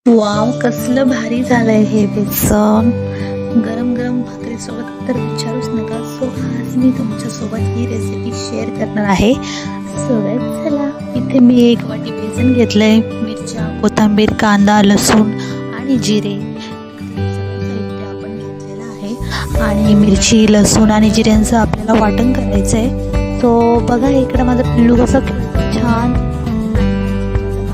Wow, कसलं भारी झालंय हे बेसन. गरम गरम भाकरीसोबत तर विचारूच नका. सो आज मी तुमच्यासोबत ही रेसिपी शेअर करणार आहे. सो चला, इथे मी 1 वाटी बेसन घेतलंय. मिरच्या, कोथिंबीर, कांदा, लसूण आणि जिरे साहित्य आपण घेतलेलं आहे. आणि मिरची, लसूण आणि जिऱ्यांचं आपल्याला वाटण करायचं आहे. सो बघा, इकडं माझं पिल्लू कसं छान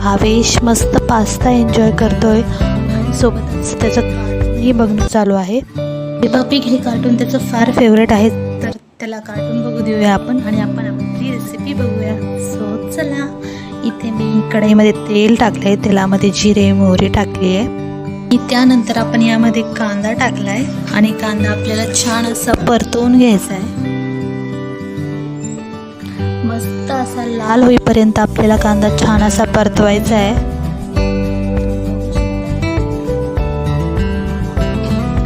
भावेश मस्त पास्ता एन्जॉय करतोय आणि सोबतच त्याचं कार्टूनही बघणं चालू आहे. पेपा पिग हे कार्टून त्याचं फार फेवरेट आहे, तर त्याला कार्टून बघू देऊया आपण आणि आपण आपली रेसिपी बघूया. सो चला, इथे मी कढईमध्ये तेल टाकलंय. तेलामध्ये जिरे, मोहरी टाकली आहे. त्यानंतर आपण यामध्ये कांदा टाकलाय आणि कांदा आपल्याला छान असा परतवून घ्यायचा आहे. मस्त असा लाल होईपर्यंत आपल्याला कांदा छान असा परतवायचा आहे.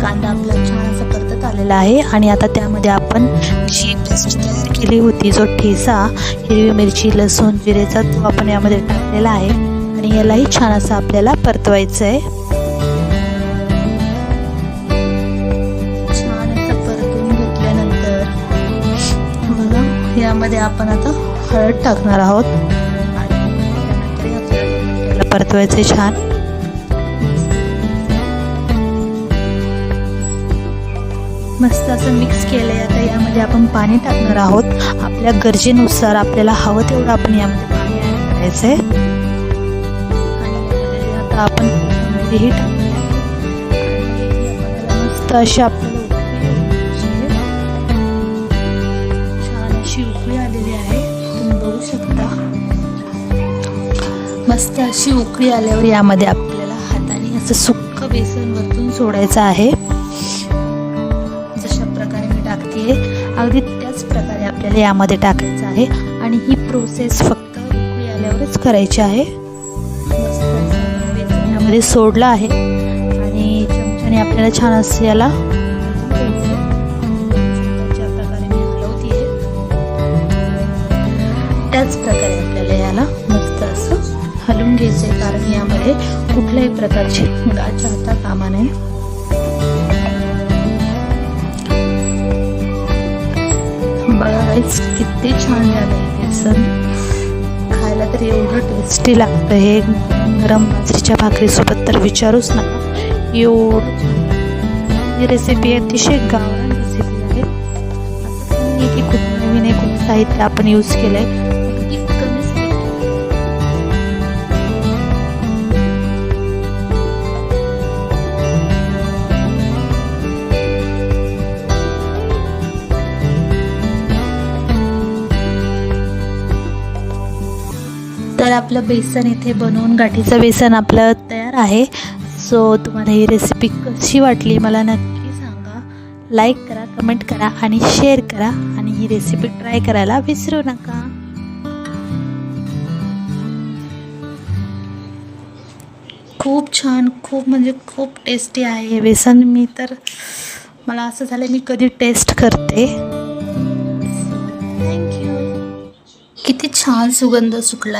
कांदा आपला छान असा परतत आलेला आहे आणि आता त्यामध्ये आपण जी पेस्ट तयार केली होती, जो ठेचा हिरवी मिरची, लसूण, जिरेचा, तो आपण यामध्ये टाकलेला आहे आणि यालाही छान असा आपल्याला परतवायचं आहे. छान असं परतवून घेतल्यानंतर बघा, यामध्ये आपण आता हळद टाकणार आहोत आणि आपल्याला परतवायचे छान. मस्त असं मिक्स केलंय. आता यामध्ये आपण पाणी टाकणार आहोत. आपल्या गरजेनुसार आपल्याला हवं तेवढं आपण यामध्ये पाणी ॲड करायचंय. आणि आता आपण हे टाकूया. मस्त अशी आपल्याला छान अशी उकळी आलेली आहे, तुम्ही बघू शकता. मस्त अशी उकळी आल्यावर यामध्ये आपल्याला हाताने असं सुक्क बेसन वरतून सोडायचं आहे. जशा प्रकारे मी टाकते, अगदी त्याच प्रकारे आपल्याला यामध्ये टाकायचं आहे आणि ही प्रोसेस फक्त उकळी आल्यावरच करायची आहे. मस्त असं बेसन यामध्ये सोडलं आहे आणि चमच्याने आपल्याला छान असं याला त्याच प्रकारे आपल्याला याला मस्त असं हलवून घ्यायचं आहे, कारण यामध्ये कुठल्याही प्रकारची गाठ राहता कामा नये. बघा किती छान झालं आहे बेसन. खायला तर एवढं टेस्टी लागतं हे गरम बाजरीच्या भाकरीसोबत, तर विचारूच नका. एवढं छान ही रेसिपी अतिशय गावरान रेसिपी आहे. असं नाही की खूप नवीन आहे, खूप साहित्य आपण यूज केलं आहे. तर आपलं बेसन इथे बनवून, गाठीचं बेसन आपलं तयार आहे. सो तुम्हाला ही रेसिपी कशी वाटली मला नक्की सांगा. लाईक करा, कमेंट करा आणि शेअर करा आणि ही रेसिपी ट्राय करायला विसरू नका. खूप छान, खूप म्हणजे खूप टेस्टी आहे हे बेसन. मी तर मला असं झालं मी कधी टेस्ट करते. थँक्यू. किती छान सुगंध सुटला.